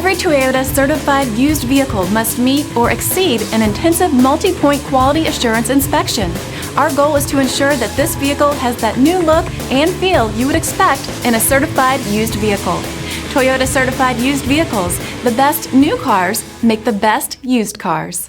Every Toyota certified used vehicle must meet or exceed an intensive multi-point quality assurance inspection. Our goal is to ensure that this vehicle has that new look and feel you would expect in a certified used vehicle. Toyota certified used vehicles. The best new cars make the best used cars.